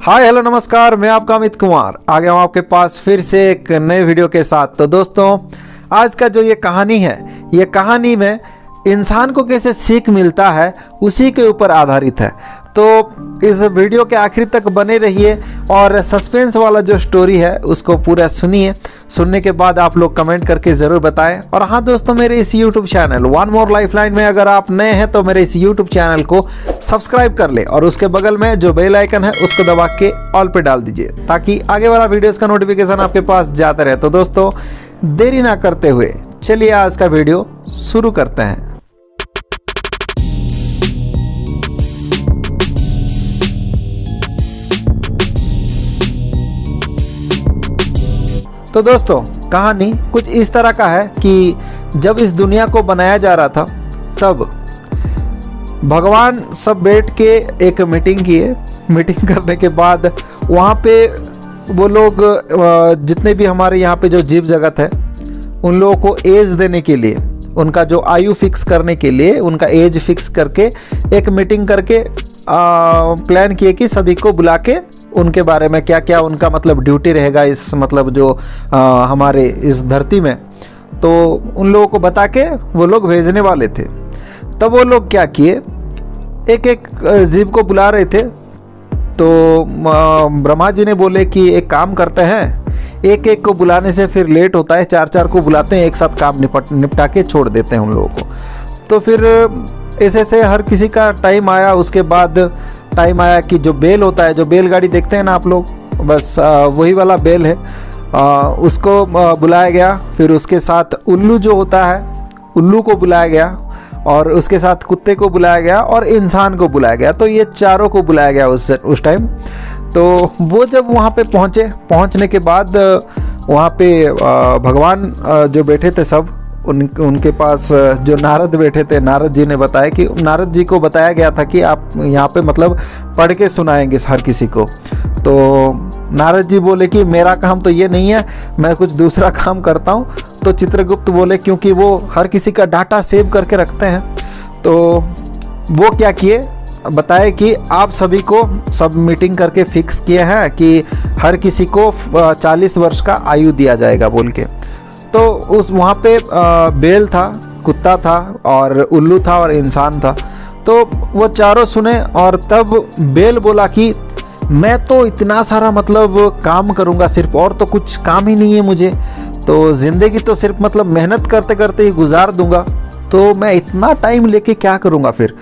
Hi hello नमस्कार, मैं आपका अमित कुमार आ गया हूँ आपके पास फिर से एक नए वीडियो के साथ। तो दोस्तों, आज का जो ये कहानी है, ये कहानी में इंसान को कैसे सीख मिलता है उसी के ऊपर आधारित है। तो इस वीडियो के आखिर तक बने रहिए और सस्पेंस वाला जो स्टोरी है उसको पूरा सुनिए। सुनने के बाद आप लोग कमेंट करके ज़रूर बताएं। और हाँ दोस्तों, मेरे इस YouTube channel one more lifeline में अगर आप नए हैं तो मेरे इस यूट्यूब चैनल को सब्सक्राइब कर ले और उसके बगल में जो बेल आइकन है उसको दबा के ऑल पे डाल दीजिए ताकि आगे वाला वीडियोस का नोटिफिकेशन आपके पास जाता रहे। तो दोस्तों, देरी ना करते हुए चलिए आज का वीडियो शुरू करते हैं। तो दोस्तों, कहानी कुछ इस तरह का है कि जब इस दुनिया को बनाया जा रहा था तब भगवान सब बैठ के एक मीटिंग किए। मीटिंग करने के बाद वहाँ पे वो लोग जितने भी हमारे यहाँ पे जो जीव जगत है उन लोगों को एज देने के लिए, उनका जो आयु फिक्स करने के लिए, उनका एज फिक्स करके एक मीटिंग करके प्लान किए कि सभी को बुला के उनके बारे में क्या क्या उनका मतलब ड्यूटी रहेगा इस मतलब जो हमारे इस धरती में, तो उन लोगों को बता के वो लोग भेजने वाले थे। तब वो लोग क्या किए, एक एक जीव को बुला रहे थे। तो ब्रह्मा जी ने बोले कि एक काम करते हैं, एक एक को बुलाने से फिर लेट होता है, चार चार को बुलाते हैं, एक साथ काम निपटा के छोड़ देते हैं उन लोगों को। तो फिर ऐसे से हर किसी का टाइम आया। उसके बाद टाइम आया कि जो बेल होता है, जो बैलगाड़ी देखते हैं ना आप लोग, बस वही वाला बेल है, उसको बुलाया गया। फिर उसके साथ उल्लू जो होता है, उल्लू को बुलाया गया और उसके साथ कुत्ते को बुलाया गया और इंसान को बुलाया गया। तो ये चारों को बुलाया गया उस टाइम। तो वो जब वहाँ पे पहुँचने के बाद वहाँ पे भगवान जो बैठे थे सब, उनके पास जो नारद बैठे थे, नारद जी ने बताया कि नारद जी को बताया गया था कि आप यहाँ पे मतलब पढ़ के सुनाएंगे हर किसी को। तो नारद जी बोले कि मेरा काम तो ये नहीं है, मैं कुछ दूसरा काम करता हूँ। तो चित्रगुप्त बोले क्योंकि वो हर किसी का डाटा सेव करके रखते हैं, तो वो क्या किए, बताए कि आप सभी को सब मीटिंग करके फिक्स किए हैं कि हर किसी को 40 वर्ष का आयु दिया जाएगा बोल के। तो उस वहाँ पे बेल था, कुत्ता था और उल्लू था और इंसान था। तो वो चारों सुने और तब बेल बोला कि मैं तो इतना सारा मतलब काम करूँगा सिर्फ, और तो कुछ काम ही नहीं है मुझे, तो ज़िंदगी तो सिर्फ मतलब मेहनत करते करते ही गुजार दूंगा, तो मैं इतना टाइम लेके क्या करूँगा फिर।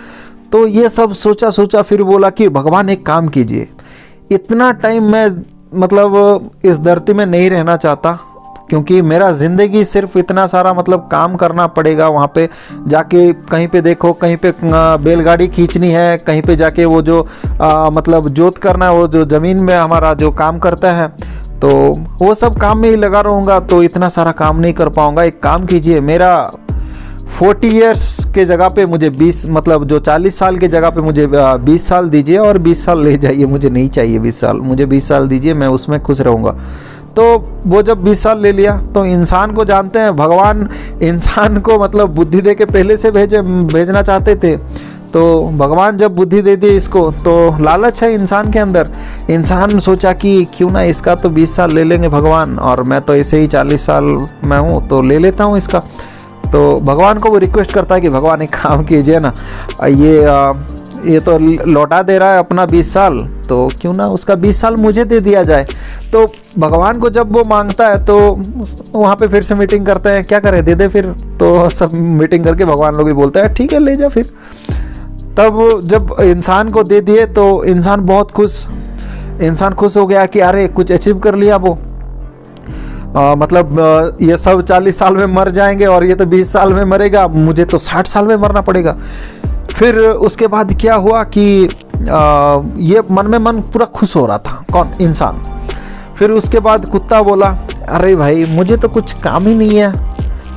तो ये सब सोचा फिर बोला कि भगवान एक काम कीजिए, इतना टाइम मैं मतलब इस धरती में नहीं रहना चाहता, क्योंकि मेरा ज़िंदगी सिर्फ इतना सारा मतलब काम करना पड़ेगा। वहाँ पे जाके कहीं पे देखो, कहीं पे बैलगाड़ी खींचनी है, कहीं पे जाके वो जो मतलब जोत करना है, वो जो ज़मीन में हमारा जो काम करता है, तो वो सब काम में ही लगा रहूँगा, तो इतना सारा काम नहीं कर पाऊँगा। एक काम कीजिए, मेरा 40 ईयर्स के जगह पे मुझे 20 मतलब जो 40 साल के जगह पे मुझे 20 साल दीजिए और 20 साल ले जाइए, मुझे नहीं चाहिए 20 साल, मुझे 20 साल दीजिए, मैं उसमें खुश रहूँगा। तो वो जब 20 साल ले लिया, तो इंसान को जानते हैं भगवान इंसान को मतलब बुद्धि दे के पहले से भेजना चाहते थे। तो भगवान जब बुद्धि दे दी इसको, तो लालच है इंसान के अंदर। इंसान सोचा कि क्यों ना इसका तो 20 साल ले लेंगे भगवान, और मैं तो ऐसे ही 40 साल में हूँ तो ले लेता हूँ इसका। तो भगवान को वो रिक्वेस्ट करता है कि भगवान एक काम कीजिए ना, ये तो लौटा दे रहा है अपना 20 साल, तो क्यों ना उसका 20 साल मुझे दे दिया जाए। तो भगवान को जब वो मांगता है तो वहाँ पे फिर से मीटिंग करते हैं, क्या करें, दे दे फिर। तो सब मीटिंग करके भगवान लोग भी बोलते हैं ठीक है ले जा फिर। तब जब इंसान को दे दिए तो इंसान बहुत खुश, इंसान खुश हो गया कि अरे कुछ अचीव कर लिया वो। मतलब ये सब 40 साल में मर जाएंगे और ये तो 20 साल में मरेगा, मुझे तो 60 साल में मरना पड़ेगा। फिर उसके बाद क्या हुआ कि ये मन में मन पूरा खुश हो रहा था, कौन, इंसान। फिर उसके बाद कुत्ता बोला अरे भाई मुझे तो कुछ काम ही नहीं है,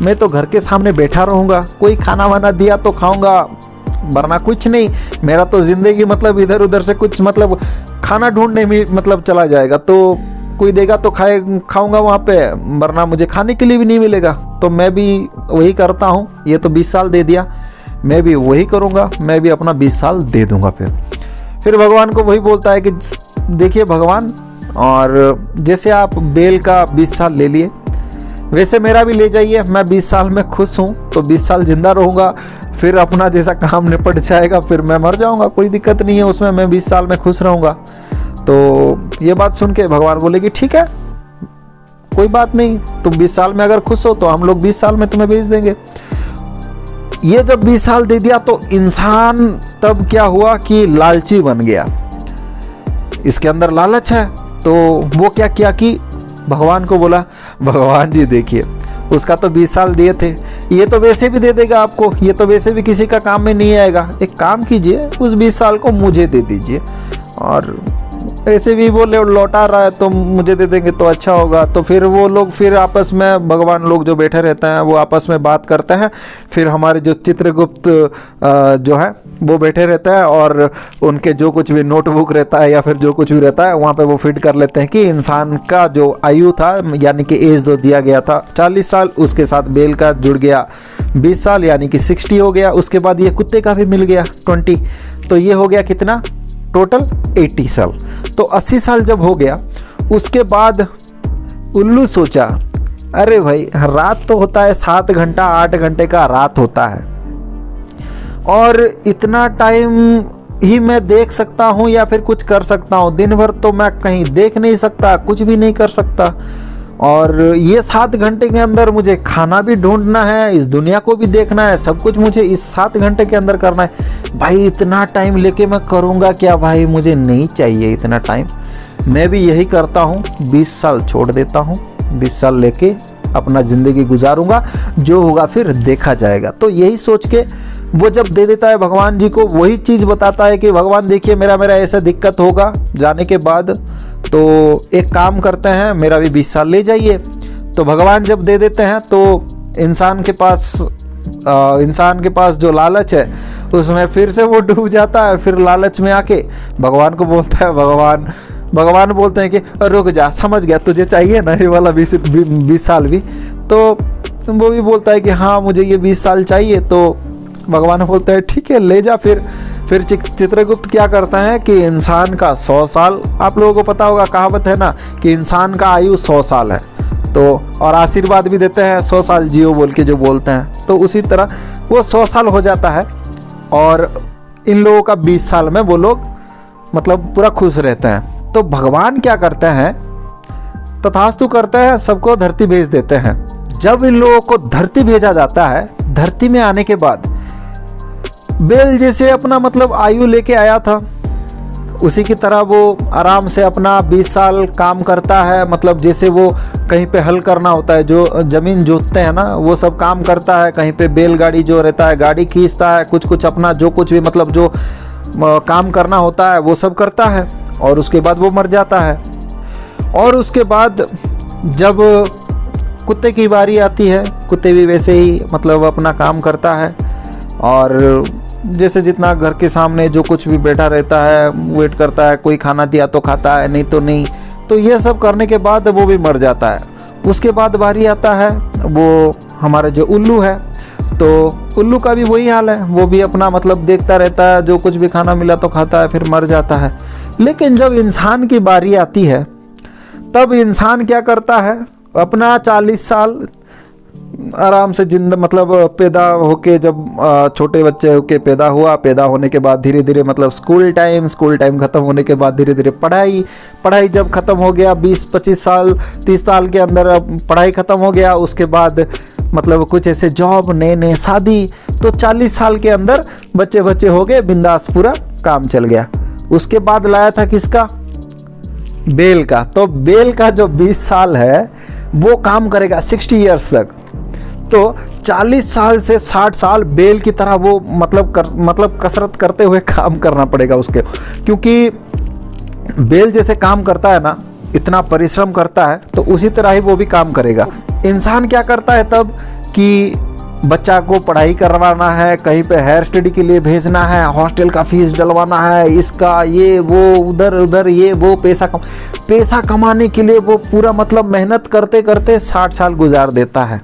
मैं तो घर के सामने बैठा रहूँगा, कोई खाना वाना दिया तो खाऊंगा, वरना कुछ नहीं। मेरा तो ज़िंदगी मतलब इधर उधर से कुछ मतलब खाना ढूंढने में मतलब चला जाएगा, तो कोई देगा तो खाऊंगा वहाँ पे, वरना मुझे खाने के लिए भी नहीं मिलेगा। तो मैं भी वही करता हूँ, ये तो 20 साल दे दिया, मैं भी वही करूँगा, मैं भी अपना 20 साल दे दूँगा। फिर भगवान को वही बोलता है कि देखिए भगवान, और जैसे आप बेल का 20 साल ले लिए, वैसे मेरा भी ले जाइए। मैं 20 साल में खुश हूँ तो 20 साल जिंदा रहूँगा, फिर अपना जैसा काम निपट जाएगा, फिर मैं मर जाऊँगा, कोई दिक्कत नहीं है उसमें, मैं 20 साल में खुश रहूँगा। तो ये बात सुन के भगवान बोले कि ठीक है, कोई बात नहीं, तुम 20 साल में अगर खुश हो तो हम लोग 20 साल में तुम्हें भेज देंगे। ये जब 20 साल दे दिया तो इंसान तब क्या हुआ कि लालची बन गया, इसके अंदर लालच है। तो वो क्या किया कि भगवान को बोला, भगवान जी देखिए, उसका तो 20 साल दिए थे, ये तो वैसे भी दे देगा आपको, ये तो वैसे भी किसी का काम में नहीं आएगा, एक काम कीजिए उस 20 साल को मुझे दे दीजिए, और ऐसे भी वो लौटा रहा है तो मुझे दे देंगे तो अच्छा होगा। तो फिर वो लोग फिर आपस में, भगवान लोग जो बैठे रहते हैं वो आपस में बात करते हैं। फिर हमारे जो चित्रगुप्त जो है वो बैठे रहते हैं, और उनके जो कुछ भी नोटबुक रहता है या फिर जो कुछ भी रहता है वहाँ पे वो फिट कर लेते हैं कि इंसान का जो आयु था, यानी कि एज जो दिया गया था 40 साल, उसके साथ बेल का जुड़ गया 20 साल, यानी कि 60 हो गया। उसके बाद ये कुत्ते का भी मिल गया 20, तो ये हो गया कितना टोटल 80 साल। तो 80 साल जब हो गया, उसके बाद उल्लू सोचा, अरे भाई रात तो होता है 7 घंटा 8 घंटे का रात होता है, और इतना टाइम ही मैं देख सकता हूँ या फिर कुछ कर सकता हूँ, दिन भर तो मैं कहीं देख नहीं सकता, कुछ भी नहीं कर सकता, और ये 7 घंटे के अंदर मुझे खाना भी ढूंढना है, इस दुनिया को भी देखना है, सब कुछ मुझे इस 7 घंटे के अंदर करना है। भाई इतना टाइम लेके मैं करूँगा क्या भाई, मुझे नहीं चाहिए इतना टाइम, मैं भी यही करता हूँ, 20 साल छोड़ देता हूँ, 20 साल लेके अपना ज़िंदगी गुजारूंगा, जो होगा फिर देखा जाएगा। तो यही सोच के वो जब दे देता है भगवान जी को, वही चीज़ बताता है कि भगवान देखिए मेरा ऐसा दिक्कत होगा जाने के बाद, तो एक काम करते हैं, मेरा भी 20 साल ले जाइए। तो भगवान जब दे देते हैं तो इंसान के पास जो लालच है उसमें फिर से वो डूब जाता है। फिर लालच में आके भगवान को बोलता है, भगवान बोलते हैं कि रुक जा, समझ गया तुझे चाहिए ना ये वाला 20 साल भी। तो वो भी बोलता है कि हाँ मुझे ये 20 साल चाहिए। तो भगवान बोलते हैं ठीक है ले जा। फिर चित्रगुप्त क्या करता है कि इंसान का 100 साल, आप लोगों को पता होगा कहावत है ना कि इंसान का आयु 100 साल है, तो और आशीर्वाद भी देते हैं 100 साल जियो बोल के जो बोलते हैं, तो उसी तरह वो 100 साल हो जाता है, और इन लोगों का 20 साल में वो लोग मतलब पूरा खुश रहते हैं। तो भगवान क्या करते हैं, तथास्तु करते हैं, सबको धरती भेज देते हैं। जब इन लोगों को धरती भेजा जाता है, धरती में आने के बाद बेल जैसे अपना मतलब आयु लेके आया था, उसी की तरह वो आराम से अपना 20 साल काम करता है। मतलब जैसे वो कहीं पे हल करना होता है, जो ज़मीन जोतते हैं ना, वो सब काम करता है। कहीं पे बैलगाड़ी जो रहता है गाड़ी खींचता है, कुछ अपना जो कुछ भी मतलब जो काम करना होता है वो सब करता है, और उसके बाद वो मर जाता है। और उसके बाद जब कुत्ते की बारी आती है, कुत्ते भी वैसे ही मतलब अपना काम करता है, और जैसे जितना घर के सामने जो कुछ भी बैठा रहता है वेट करता है, कोई खाना दिया तो खाता है, नहीं तो नहीं। तो ये सब करने के बाद वो भी मर जाता है। उसके बाद बारी आता है वो हमारे जो उल्लू है, तो उल्लू का भी वही हाल है, वो भी अपना मतलब देखता रहता है, जो कुछ भी खाना मिला तो खाता है, फिर मर जाता है। लेकिन जब इंसान की बारी आती है तब इंसान क्या करता है, अपना 40 साल आराम से मतलब पैदा होके, जब छोटे बच्चे होके पैदा हुआ, पैदा होने के बाद धीरे धीरे मतलब स्कूल टाइम ख़त्म होने के बाद धीरे धीरे पढ़ाई जब ख़त्म हो गया, 20-25 साल 30 साल के अंदर अब पढ़ाई ख़त्म हो गया। उसके बाद मतलब कुछ ऐसे जॉब, नए शादी, तो 40 साल के अंदर बच्चे हो गए, बिंदास पूरा काम चल गया। उसके बाद लाया था किसका, बेल का। तो बेल का जो 20 साल है वो काम करेगा 60 ईयर्स तक। तो 40 साल से 60 साल बेल की तरह वो मतलब कसरत करते हुए काम करना पड़ेगा उसके, क्योंकि बेल जैसे काम करता है ना, इतना परिश्रम करता है, तो उसी तरह ही वो भी काम करेगा। इंसान क्या करता है तब कि बच्चा को पढ़ाई करवाना है, कहीं पे हायर स्टडी के लिए भेजना है, हॉस्टल का फीस डलवाना है, इसका ये वो उधर ये वो पैसा कमाने के लिए वो पूरा मतलब मेहनत करते करते 60 साल गुजार देता है।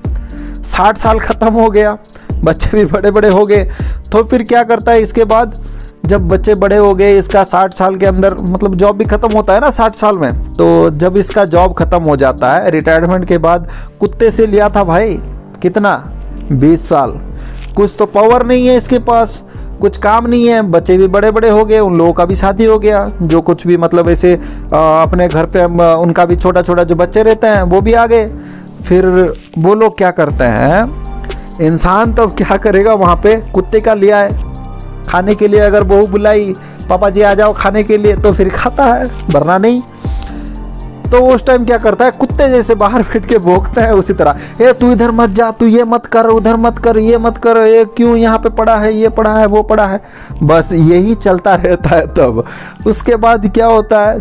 60 साल ख़त्म हो गया, बच्चे भी बड़े हो गए, तो फिर क्या करता है, इसके बाद जब बच्चे बड़े हो गए, इसका 60 साल के अंदर मतलब जॉब भी ख़त्म होता है ना 60 साल में, तो जब इसका जॉब ख़त्म हो जाता है रिटायरमेंट के बाद, कुत्ते से लिया था भाई कितना 20 साल। कुछ तो पावर नहीं है इसके पास, कुछ काम नहीं है, बच्चे भी बड़े बड़े हो गए, उन लोगों का भी शादी हो गया, जो कुछ भी मतलब ऐसे अपने घर पे उनका भी छोटा छोटा जो बच्चे रहते हैं वो भी आ गए। फिर वो लोग क्या करते हैं, इंसान तब क्या करेगा, वहाँ पे कुत्ते का लिया है खाने के लिए, अगर बहू बुलाई पापा जी आ जाओ खाने के लिए तो फिर खाता है, वरना नहीं। तो उस टाइम क्या करता है, कुत्ते जैसे बाहर फिट के भौंकता है उसी तरह, ए तू इधर मत जा, तू ये मत कर, उधर मत कर, ये मत कर, ये क्यों यहाँ पे पड़ा है, ये पड़ा है, वो पड़ा है, बस यही चलता रहता है। तब उसके बाद क्या होता है,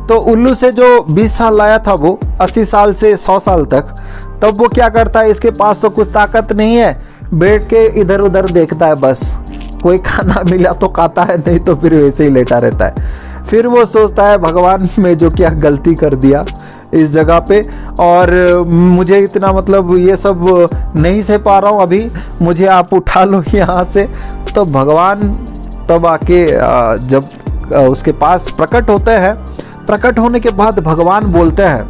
तो उल्लू से जो 20 साल लाया था वो 80 साल से 100 साल तक, तब वो क्या करता है, इसके पास तो कुछ ताकत नहीं है, बैठ के इधर उधर देखता है, बस कोई खाना मिला तो खाता है, नहीं तो फिर वैसे ही लेटा रहता है। फिर वो सोचता है भगवान मैं जो क्या गलती कर दिया इस जगह पे, और मुझे इतना मतलब ये सब नहीं सह पा रहा हूँ अभी, मुझे आप उठा लो यहाँ से। तो भगवान तब आके जब उसके पास प्रकट होते हैं, प्रकट होने के बाद भगवान बोलते हैं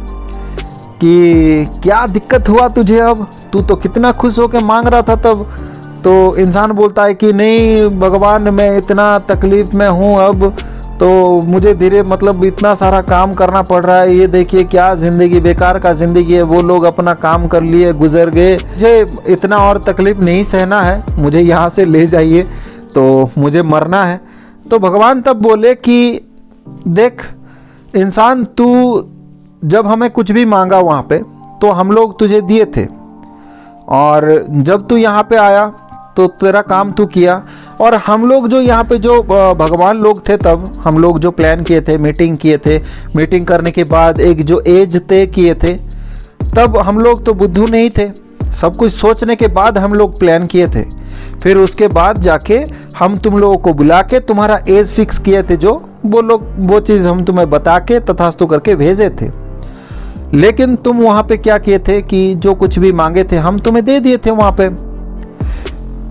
कि क्या दिक्कत हुआ तुझे, अब तू तो कितना खुश होकर मांग रहा था तब। तो इंसान बोलता है कि नहीं भगवान मैं इतना तकलीफ़ में हूँ अब, तो मुझे धीरे मतलब इतना सारा काम करना पड़ रहा है, ये देखिए क्या ज़िंदगी, बेकार का ज़िंदगी है, वो लोग अपना काम कर लिए गुजर गए, मुझे इतना और तकलीफ़ नहीं सहना है, मुझे यहाँ से ले जाइए, तो मुझे मरना है। तो भगवान तब बोले कि देख इंसान, तू जब हमें कुछ भी मांगा वहाँ पे तो हम लोग तुझे दिए थे, और जब तू यहाँ पे आया तो तेरा काम तू किया, और हम लोग जो यहाँ पे जो भगवान लोग थे तब हम लोग जो प्लान किए थे, मीटिंग किए थे, मीटिंग करने के बाद एक जो एज तय किए थे, तब हम लोग तो बुद्धू नहीं थे, सब कुछ सोचने के बाद हम लोग प्लान किए थे। फिर उसके बाद जाके हम तुम लोगों को बुला के तुम्हारा एज फिक्स किए थे, जो वो चीज़ हम तुम्हें बता के तथास्तु करके भेजे थे। लेकिन तुम वहाँ पे क्या किए थे कि जो कुछ भी मांगे थे हम तुम्हें दे दिए थे, वहाँ पे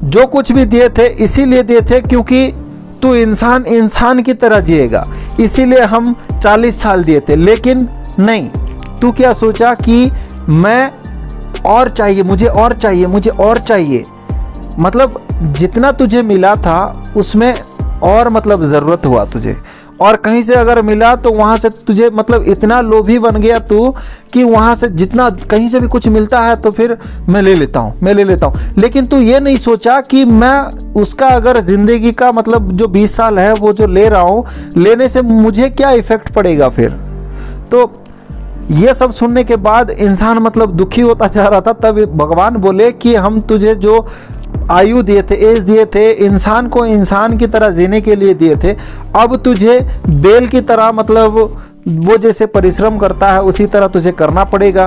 जो कुछ भी दिए थे इसीलिए दिए थे क्योंकि तू इंसान की तरह जिएगा, इसीलिए हम 40 साल दिए थे। लेकिन नहीं, तू क्या सोचा कि मैं और चाहिए, मुझे और चाहिए, मुझे और चाहिए, मतलब जितना तुझे मिला था उसमें और मतलब ज़रूरत हुआ तुझे, और कहीं से अगर मिला तो वहाँ से तुझे मतलब इतना लोभी बन गया तू कि वहाँ से जितना कहीं से भी कुछ मिलता है तो फिर मैं ले लेता हूँ, मैं ले लेता हूँ। लेकिन तू ये नहीं सोचा कि मैं उसका अगर ज़िंदगी का मतलब जो 20 साल है वो जो ले रहा हूँ, लेने से मुझे क्या इफ़ेक्ट पड़ेगा फिर। तो ये सब सुनने के बाद इंसान मतलब दुखी होता जा रहा था। तब भगवान बोले कि हम तुझे जो आयु दिए थे, एज दिए थे, इंसान को इंसान की तरह जीने के लिए दिए थे, अब तुझे बेल की तरह मतलब वो जैसे परिश्रम करता है उसी तरह तुझे करना पड़ेगा,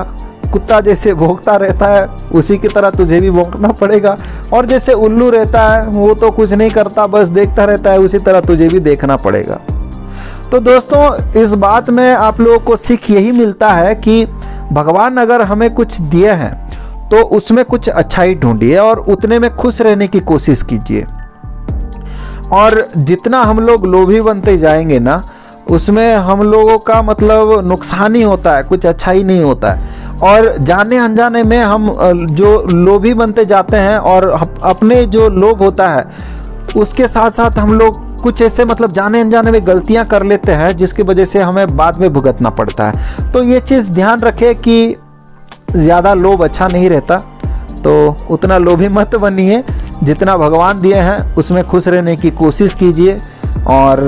कुत्ता जैसे भौंकता रहता है उसी की तरह तुझे भी भौंकना पड़ेगा, और जैसे उल्लू रहता है वो तो कुछ नहीं करता बस देखता रहता है उसी तरह तुझे भी देखना पड़ेगा। तो दोस्तों इस बात में आप लोगों को सीख यही मिलता है कि भगवान अगर हमें कुछ दिए हैं तो उसमें कुछ अच्छाई ढूंढिए और उतने में खुश रहने की कोशिश कीजिए। और जितना हम लोग लोभी बनते जाएंगे ना उसमें हम लोगों का मतलब नुकसान ही होता है, कुछ अच्छा ही नहीं होता है। और जाने अनजाने में हम जो लोभी बनते जाते हैं और अपने जो लोभ होता है उसके साथ साथ हम लोग कुछ ऐसे मतलब जाने अनजाने में गलतियां कर लेते हैं जिसकी वजह से हमें बाद में भुगतना पड़ता है। तो ये चीज़ ध्यान रखें कि ज़्यादा लोभ अच्छा नहीं रहता, तो उतना लोभी मत बनिए, जितना भगवान दिए हैं उसमें खुश रहने की कोशिश कीजिए, और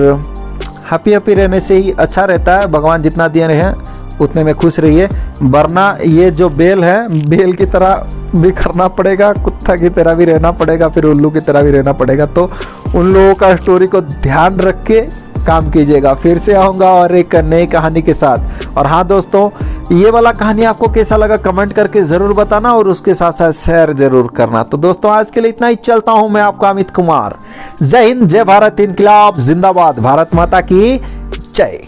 हैप्पी रहने से ही अच्छा रहता है। भगवान जितना दिए हैं उतने में खुश रहिए, वरना ये जो बेल है बेल की तरह भी करना पड़ेगा, कुत्ता की तरह भी रहना पड़ेगा, फिर उल्लू की तरह भी रहना पड़ेगा। तो उन लोगों का स्टोरी को ध्यान रख के काम कीजिएगा। फिर से आऊँगा और एक नई कहानी के साथ। और हाँ दोस्तों, ये वाला कहानी आपको कैसा लगा कमेंट करके ज़रूर बताना और उसके साथ साथ शेयर ज़रूर करना। तो दोस्तों आज के लिए इतना ही, चलता हूँ मैं आपका अमित कुमार। जय हिंद, जय भारत, इनकलाब जिंदाबाद, भारत माता की जय।